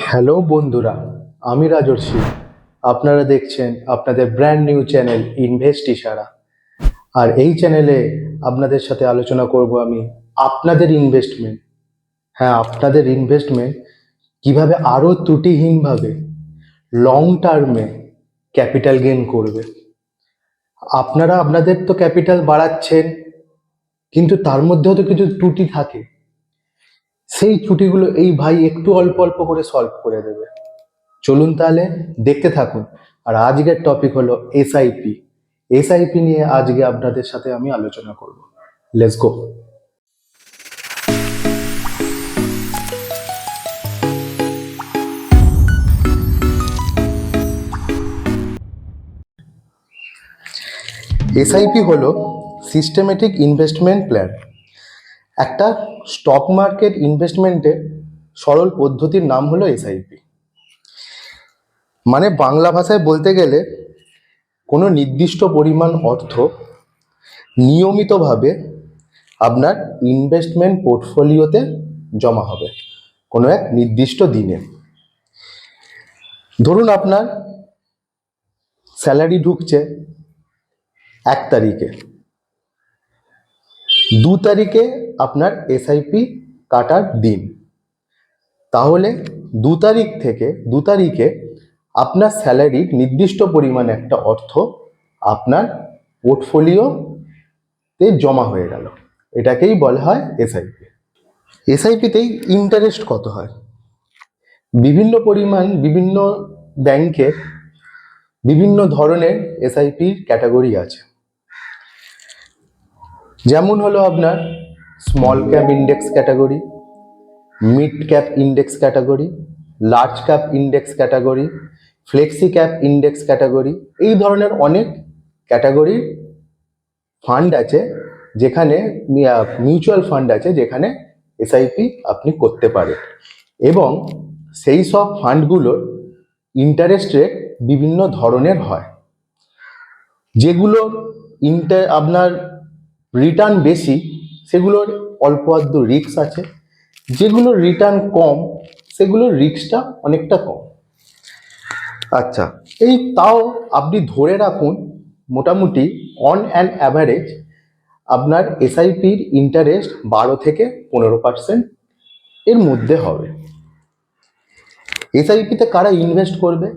Hello বন্ধুরা, আমি রাজর্ষি। আপনারা দেখছেন আপনাদের ব্র্যান্ড নিউ চ্যানেল ইনভেস্ট ইশারা। আর এই চ্যানেলে আপনাদের সাথে আলোচনা করব আমি আপনাদের ইনভেস্টমেন্ট, হ্যাঁ আপনাদের ইনভেস্টমেন্ট কিভাবে আরও ত্রুটিহীনভাবে লং টার্মে ক্যাপিটাল গেইন করবে। আপনারা আপনাদের তো ক্যাপিটাল বাড়াচ্ছেন, কিন্তু তার মধ্যেও তো কিছু ত্রুটি থাকে। সেই ত্রুটিগুলো এই ভাই একটু অল্প অল্প করে সলভ করে দেবে। চলুন তাহলে দেখতে থাকুন। আর আজকের টপিক হলো এসআইপি। এসআইপি নিয়ে আজকে আপনাদের সাথে আমি আলোচনা করব। Let's go. এসআইপি হলো সিস্টেমেটিক ইনভেস্টমেন্ট প্ল্যান, একটা স্টক মার্কেট ইনভেস্টমেন্টের সরল পদ্ধতির নাম হলো এসআইপি। মানে বাংলা ভাষায় বলতে গেলে কোনো নির্দিষ্ট পরিমাণ অর্থ নিয়মিতভাবে আপনার ইনভেস্টমেন্ট পোর্টফোলিওতে জমা হবে কোনো এক নির্দিষ্ট দিনে। ধরুন আপনার স্যালারি ঢুকছে 1 তারিখে, 2 তারিখে আপনার এসআইপি কাটার দিন। তাহলে 2 তারিখে আপনার স্যালারির নির্দিষ্ট পরিমাণ একটা অর্থ আপনার পোর্টফোলিওতে জমা হয়ে গেল। এটাকেই বলা হয় এসআইপি। এসআইপিতেই ইন্টারেস্ট কত হয়? বিভিন্ন পরিমাণ, বিভিন্ন ব্যাংকে বিভিন্ন ধরনের এসআইপি ক্যাটাগরি আছে। যেমন হলো আপনার small cap index category, mid cap index category, large cap index category, flexi cap index category. এই ধরনের অনেক ক্যাটাগরির ফান্ড আছে, যেখানে মিউচুয়াল ফান্ড আছে যেখানে এসআইপি আপনি করতে পারেন। এবং সেই সব ফান্ডগুলোর ইন্টারেস্ট রেট বিভিন্ন ধরনের হয়। যেগুলোর আপনার রিটার্ন বেশি সেগুলোর অল্প আধটু রিস্ক আছে, যেগুলোর রিটার্ন কম সেগুলোর রিস্কটা অনেকটা কম। আচ্ছা, এই তাও আপনি ধরে রাখুন মোটামুটি অন অ্যান অ্যাভারেজ আপনার এসআইপির ইন্টারেস্ট 12 থেকে 15% এর মধ্যে হবে। এসআইপিতে কারা ইনভেস্ট করবে?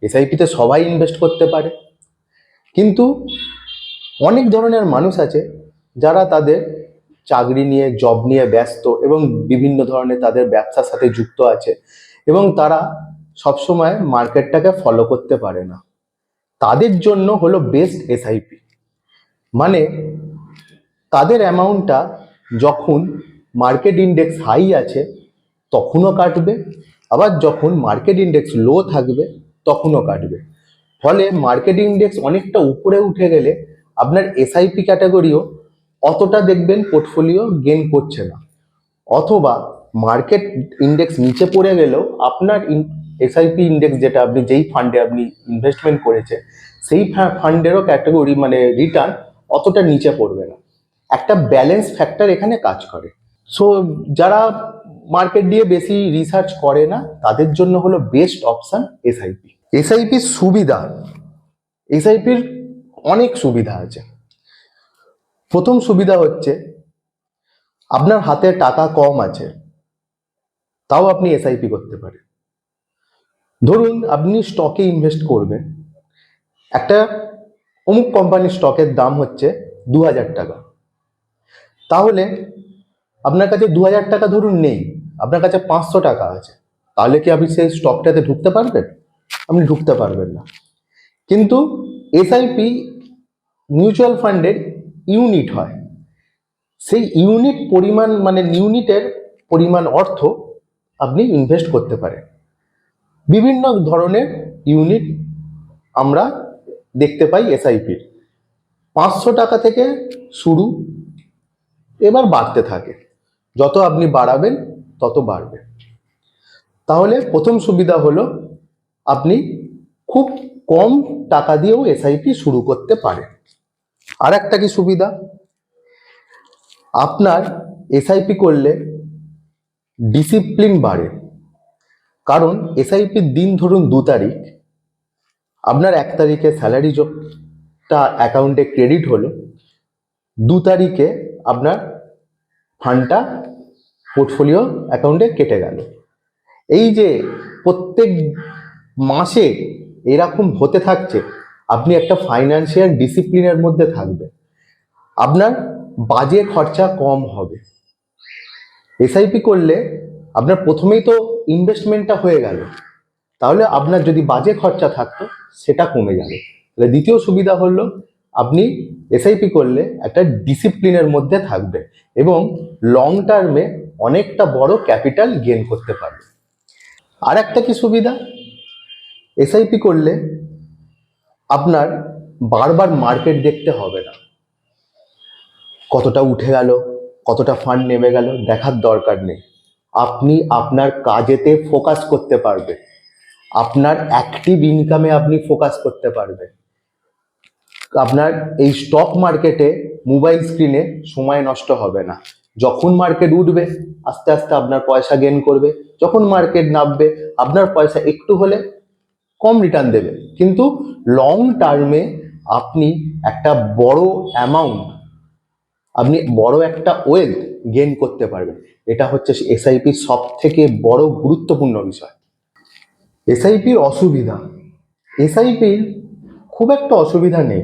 এসআইপিতে সবাই ইনভেস্ট করতে পারে, কিন্তু অনেক ধরনের মানুষ আছে যারা তাদের চাকরি নিয়ে, জব নিয়ে ব্যস্ত এবং বিভিন্ন ধরনের তাদের ব্যবসার সাথে যুক্ত আছে, এবং তারা সবসময় মার্কেটটাকে ফলো করতে পারে না। তাদের জন্য হলো বেস্ট এসআইপি। মানে তাদের অ্যামাউন্টটা যখন মার্কেট ইন্ডেক্স হাই আছে তখনও কাটবে, আবার যখন মার্কেট ইন্ডেক্স লো থাকবে তখনও কাটবে। ফলে মার্কেট ইন্ডেক্স অনেকটা উপরে উঠে গেলে আপনার এসআইপি ক্যাটাগরিও অতটা দেখবেন পোর্টফোলিও গেইন করছে না, অথবা মার্কেট ইন্ডেক্স নিচে পড়ে গেলেও আপনার এসআইপি ইন্ডেক্স যেটা আপনি যেই ফান্ডে আপনি ইনভেস্টমেন্ট করেছে সেই ফান্ডেরও ক্যাটাগরি মানে রিটার্ন অতটা নিচে পড়বে না। একটা ব্যালেন্স ফ্যাক্টর এখানে কাজ করে। সো যারা মার্কেট দিয়ে বেশি রিসার্চ করে না তাদের জন্য হলো বেস্ট অপশন এসআইপি। এসআইপির সুবিধা, এসআইপির অনেক সুবিধা আছে। প্রথম সুবিধা হচ্ছে আপনার হাতে টাকা কম আছে তাও আপনি এসআইপি করতে পারেন। ধরুন আপনি স্টকে ইনভেস্ট করবেন, একটা অমুক কোম্পানির স্টকের দাম হচ্ছে 2000 টাকা। তাহলে আপনার কাছে 2000 টাকা ধরুন নেই, আপনার কাছে 500 টাকা আছে, তাহলে কি আপনি সেই স্টকটাতে ঢুকতে পারবেন? আপনি ঢুকতে পারবেন না। কিন্তু এসআইপি মিউচুয়াল ফান্ডের ইউনিট হয়, সেই ইউনিট পরিমাণ মানে ইউনিটের পরিমাণ অর্থ আপনি ইনভেস্ট করতে পারেন। বিভিন্ন ধরনের ইউনিট আমরা দেখতে পাই এসআইপির। 500 টাকা থেকে শুরু, এবার বাড়তে থাকে, যত আপনি বাড়াবেন তত বাড়বে। তাহলে প্রথম সুবিধা হলো আপনি খুব কম টাকা দিয়েও এসআইপি শুরু করতে পারেন। আর একটা কি সুবিধা, আপনার এসআইপি করলে ডিসিপ্লিন বাড়ে। কারণ এসআইপির দিন ধরুন 2 তারিখ, আপনার 1 তারিখে স্যালারিটা অ্যাকাউন্টে ক্রেডিট হলো, 2 তারিখে আপনার ফান্ডটা পোর্টফোলিও অ্যাকাউন্টে কেটে গেল। এই যে প্রত্যেক মাসে এরকম হতে থাকছে, আপনি একটা ফাইন্যান্সিয়াল ডিসিপ্লিনের মধ্যে থাকবেন, আপনার বাজে খরচা কম হবে। এসআইপি করলে আপনার প্রথমেই তো ইনভেস্টমেন্টটা হয়ে গেল, তাহলে আপনার যদি বাজে খরচা থাকতো সেটা কমে যাবে। তাহলে দ্বিতীয় সুবিধা হলো আপনি এসআইপি করলে একটা ডিসিপ্লিনের মধ্যে থাকবে এবং লং টার্মে অনেকটা বড় ক্যাপিটাল গেইন করতে পারবে। আর একটা কি সুবিধা, এসআইপি করলে আপনার বারবার মার্কেট দেখতে হবে না, কতটা উঠে গেল কতটা ফান্ড নেমে গেল দেখার দরকার নেই। আপনি আপনার কাজেতে ফোকাস করতে পারবেন, আপনার অ্যাক্টিভ ইনকামে আপনি ফোকাস করতে পারবেন। আপনার এই স্টক মার্কেটে মোবাইল স্ক্রিনে সময় নষ্ট হবে না। যখন মার্কেট উঠবে আস্তে আস্তে আপনার পয়সা গেইন করবে, যখন মার্কেট নামবে আপনার পয়সা একটু হলে কম রিটার্ন দেবে, কিন্তু লং টার্মে আপনি একটা বড় অ্যামাউন্ট, আপনি বড় একটা ওয়েলথ গেইন করতে পারবেন। এটা হচ্ছে এসআইপির সব থেকে বড় গুরুত্বপূর্ণ বিষয়। এসআইপির অসুবিধা, এসআইপির খুব একটা অসুবিধা নেই,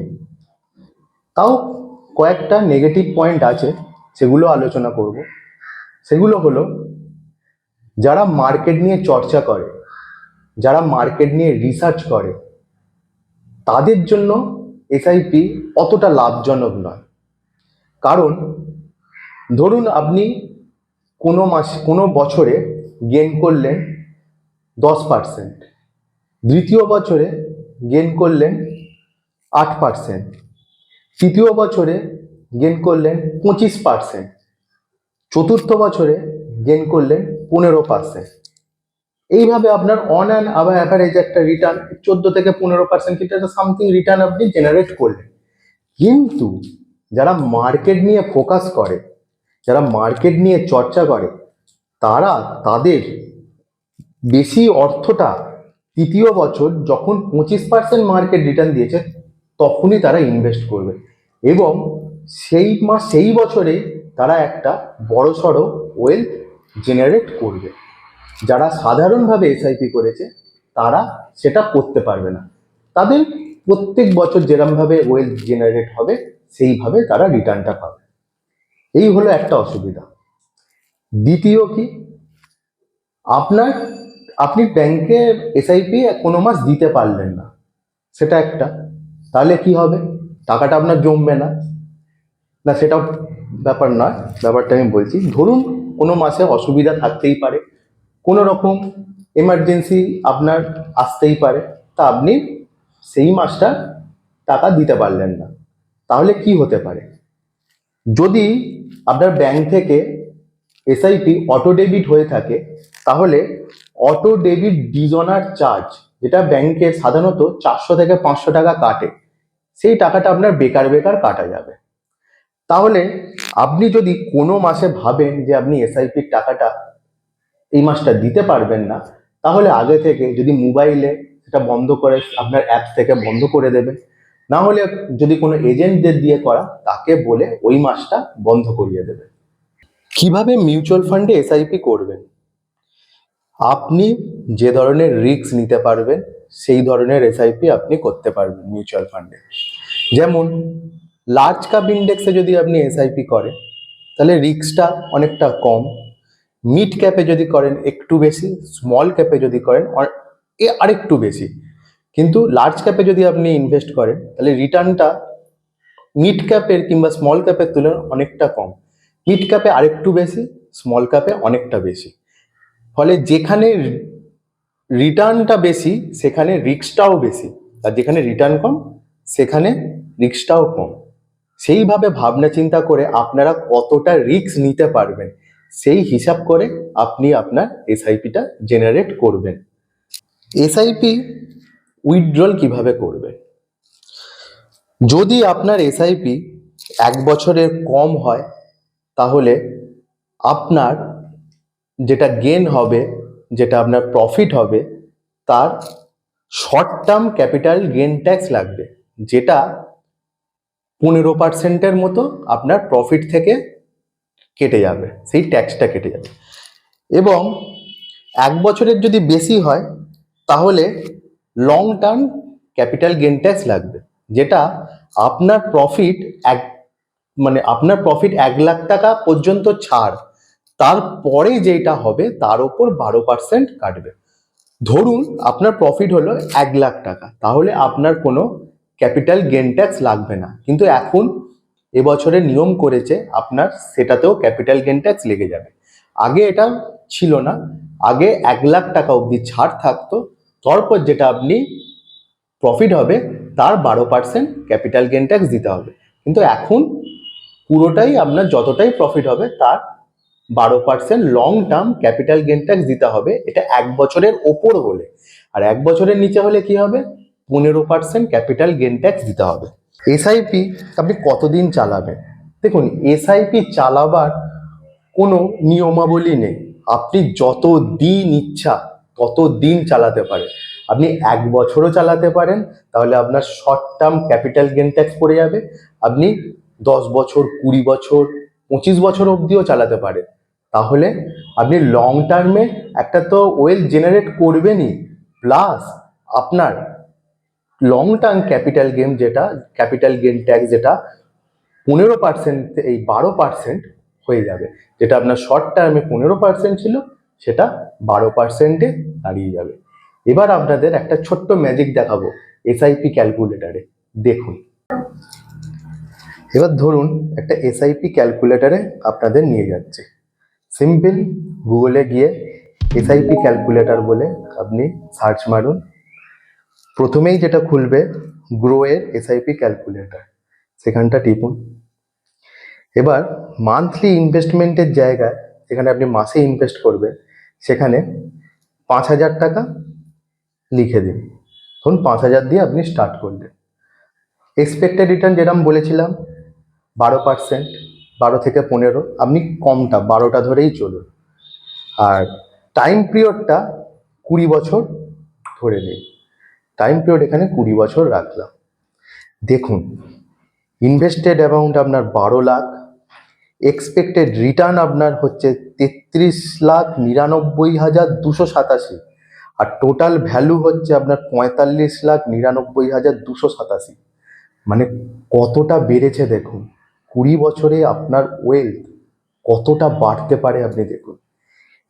তাও কয়েকটা নেগেটিভ পয়েন্ট আছে, সেগুলো আলোচনা করব। সেগুলো হলো, যারা মার্কেট নিয়ে চর্চা করে, যারা মার্কেট নিয়ে রিসার্চ করে, তাদের জন্য এসআইপি অতটা লাভজনক নয়। কারণ ধরুন আপনি কোনো বছরে গেইন করলেন 10%, দ্বিতীয় বছরে গেইন করলেন 8%, তৃতীয় বছরে গেইন করলেন 25%, চতুর্থ বছরে গেইন করলেন 15%। এইভাবে আপনার অন অ্যান্ড অ্যাভারেজ একটা রিটার্ন 14 থেকে 15% কিন্তু একটা সামথিং রিটার্ন আপনি জেনারেট করলেন। কিন্তু যারা মার্কেট নিয়ে ফোকাস করে, যারা মার্কেট নিয়ে চর্চা করে, তারা তাদের বেশি অর্থটা তৃতীয় বছর যখন 25% মার্কেট রিটার্ন দিয়েছে তখনই তারা ইনভেস্ট করবে এবং সেই বছরেই তারা একটা বড়সড় ওয়েলথ জেনারেট করবে। যারা সাধারণভাবে এসআইপি করেছে তারা সেটা করতে পারবে না, তাদের প্রত্যেক বছর যেরকমভাবে ওয়েলথ জেনারেট হবে সেইভাবে তারা রিটার্নটা পাবে। এই হলো একটা অসুবিধা। দ্বিতীয় কি, আপনি ব্যাংকে এসআইপি কোনো মাস দিতে পারলেন না, সেটা একটা, তাহলে কি হবে, টাকাটা আপনার জমবে না, না সেটা ব্যাপার নয়। ব্যাপারটা আমি বলছি, ধরুন কোনো মাসে অসুবিধা থাকতেই পারে, কোনো রকম এমার্জেন্সি আপনার আসতেই পারে, তা আপনি সেই মাসটা টাকা দিতে পারলেন না, তাহলে কি হতে পারে, যদি আপনার ব্যাংক থেকে এসআইপি অটো ডেবিট হয়ে থাকে তাহলে অটো ডেবিট ডিজনার চার্জ, যেটা ব্যাংকে সাধারণত 400 থেকে 500 টাকা কাটে, সেই টাকাটা আপনার বেকার বেকার কাটা যাবে। তাহলে আপনি যদি কোনো মাসে ভাবেন যে আপনি এসআইপির টাকাটা এই মাসটা দিতে পারবেন না, তাহলে আগে থেকে যদি মোবাইলে সেটা বন্ধ করে আপনার অ্যাপস থেকে বন্ধ করে দেবেন, না হলে যদি কোনো এজেন্টদের দিয়ে করা তাকে বলে ওই মাসটা বন্ধ করিয়ে দেবে। কিভাবে মিউচুয়াল ফান্ডে এসআইপি করবেন, আপনি যে ধরনের রিস্ক নিতে পারবেন সেই ধরনের এসআইপি আপনি করতে পারবেন মিউচুয়াল ফান্ডে। যেমন লার্জ ক্যাপ ইন্ডেক্সে যদি আপনি এসআইপি করেন তাহলে রিস্কটা অনেকটা কম, মিড ক্যাপে যদি করেন একটু বেশি, স্মল ক্যাপে যদি করেন আরেকটু বেশি, কিন্তু লার্জ ক্যাপে যদি আপনি ইনভেস্ট করেন তাহলে রিটার্নটা মিড ক্যাপের কিংবা স্মল ক্যাপের তুলনায় অনেকটা কম, মিড ক্যাপে আরেকটু বেশি, স্মল ক্যাপে অনেকটা বেশি। ফলে যেখানে রিটার্নটা বেশি সেখানে রিস্কটাও বেশি, আর যেখানে রিটার্ন কম সেখানে রিস্কটাও কম। সেইভাবে ভাবনা চিন্তা করে আপনারা কতটা রিস্ক নিতে পারবেন সেই হিসাব করে আপনি আপনার এসআইপিটা জেনারেট করবেন। এসআইপি উইথড্রল কিভাবে করবেন, যদি আপনার এসআইপি 1 বছরের কম হয় তাহলে আপনার যেটা গেন হবে যেটা আপনার প্রফিট হবে তার short term capital gain tax লাগবে, যেটা 15% মতো আপনার প্রফিট থেকে কেটে যাবে, সেই ট্যাক্সটা কেটে যাবে। এবং 1 বছরের যদি বেশি হয় তাহলে long term capital gain tax লাগবে, যেটা আপনার প্রফিট আপনার প্রফিট 1 লাখ টাকা পর্যন্ত ছাড়, তারপরে যেটা হবে তার উপর 12% কাটবে। ধরুন আপনার প্রফিট হলো 1 লাখ টাকা, তাহলে আপনার কোনো ক্যাপিটাল গেন ট্যাক্স লাগবে না। কিন্তু এখন এবছরে নিয়ম করেছে আপনার সেটাতেও ক্যাপিটাল গেন ট্যাক্স লেগে যাবে। আগে এটা ছিল না, আগে 1 লাখ টাকা অবধি ছাড় থাকতো, তারপর যেটা আপনি প্রফিট হবে তার 12% ক্যাপিটাল গেন ট্যাক্স দিতে হবে। কিন্তু এখন পুরোটাই আপনার যতটাই প্রফিট হবে তার 12% long term capital gain tax দিতে হবে, এটা 1 বছরের ওপর হলে। আর 1 বছরের নিচে হলে কি হবে, 15% ক্যাপিটাল গেন ট্যাক্স দিতে হবে। এসআইপি আপনি কতদিন চালাবেন? দেখুন, এসআইপি চালাবার কোনো নিয়মাবলী নেই, আপনি যত দিন ইচ্ছা তত দিন চালাতে পারেন। আপনি 1 বছরও চালাতে পারেন, তাহলে আপনার short term capital gain tax পড়ে যাবে। আপনি 10 বছর, 20 বছর, 25 বছর অবধিও চালাতে পারেন, তাহলে আপনি লং টার্মে একটা তো ওয়েলথ জেনারেট করবেনই, প্লাস আপনার long term capital gain tax যেটা 15% এই 12% হয়ে যাবে, যেটা আপনার শর্ট টার্মে 15% ছিল সেটা 12%-এ দাঁড়িয়ে যাবে। এবার আপনাদের একটা ছোট্ট ম্যাজিক দেখাবো এসআইপি ক্যালকুলেটারে, দেখুন। এবার ধরুন একটা এসআইপি ক্যালকুলেটারে আপনাদের নিয়ে যাচ্ছে। সিম্পল গুগলে গিয়ে এসআইপি ক্যালকুলেটার বলে আপনি সার্চ মারুন। প্রথমেই যেটা খুলবে গ্রো এর এসআইপি ক্যালকুলেটার, সেখানটা টিপুন। এবার মান্থলি ইনভেস্টমেন্টের জায়গায় যেখানে আপনি মাসে ইনভেস্ট করবেন সেখানে 5,000 টাকা লিখে দিন। ধরুন 5,000 দিয়ে আপনি স্টার্ট করলেন। এক্সপেক্টেড রিটার্ন যেরকম বলেছিলাম 12%, 12 থেকে 15, আপনি কমটা 12টা ধরেই চলুন। আর টাইম পিরিয়ডটা 20 বছর ধরে নিন। টাইম পিরিয়ড এখানে 20 বছর রাখলাম। দেখুন, ইনভেস্টেড অ্যামাউন্ট আপনার 12 লাখ, এক্সপেক্টেড রিটার্ন আপনার হচ্ছে 33,99,287, আর টোটাল ভ্যালু হচ্ছে আপনার 45,99,287। মানে কতটা বেড়েছে দেখুন, 20 বছরে আপনার ওয়েলথ কতটা বাড়তে পারে আপনি দেখুন।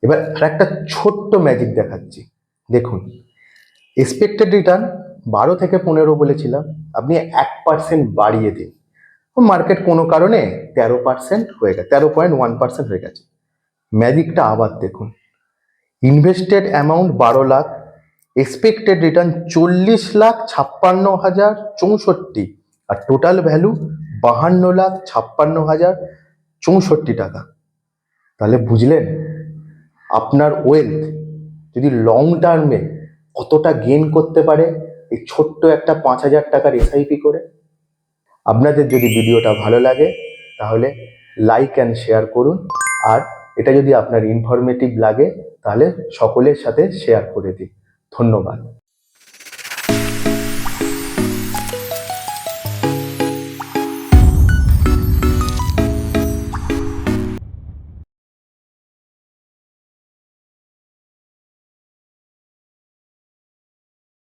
এবার একটা ছোট্ট ম্যাজিক দেখাচ্ছি, দেখুন। এক্সপেক্টেড রিটার্ন 12 থেকে 15 বলেছিলাম, আপনি 1% বাড়িয়ে দিন, মার্কেট কোনো কারণে 13% হয়ে গেছে, 13.1% হয়ে গেছে। ম্যাজিকটা আবার দেখুন, invested amount 12 lakh, expected return 40,56,064, আর টোটাল ভ্যালু 52,56,064 টাকা। তাহলে বুঝলেন আপনার ওয়েলথ যদি লং টার্মে কতটা গেইন করতে পারে এই ছোট্ট একটা 5,000 টাকার এসআইপি করে। আপনাদের যদি ভিডিওটা ভালো লাগে তাহলে লাইক অ্যান্ড শেয়ার করুন, আর এটা যদি আপনার ইনফরমেটিভ লাগে তাহলে সকলের সাথে শেয়ার করে দিন। ধন্যবাদ।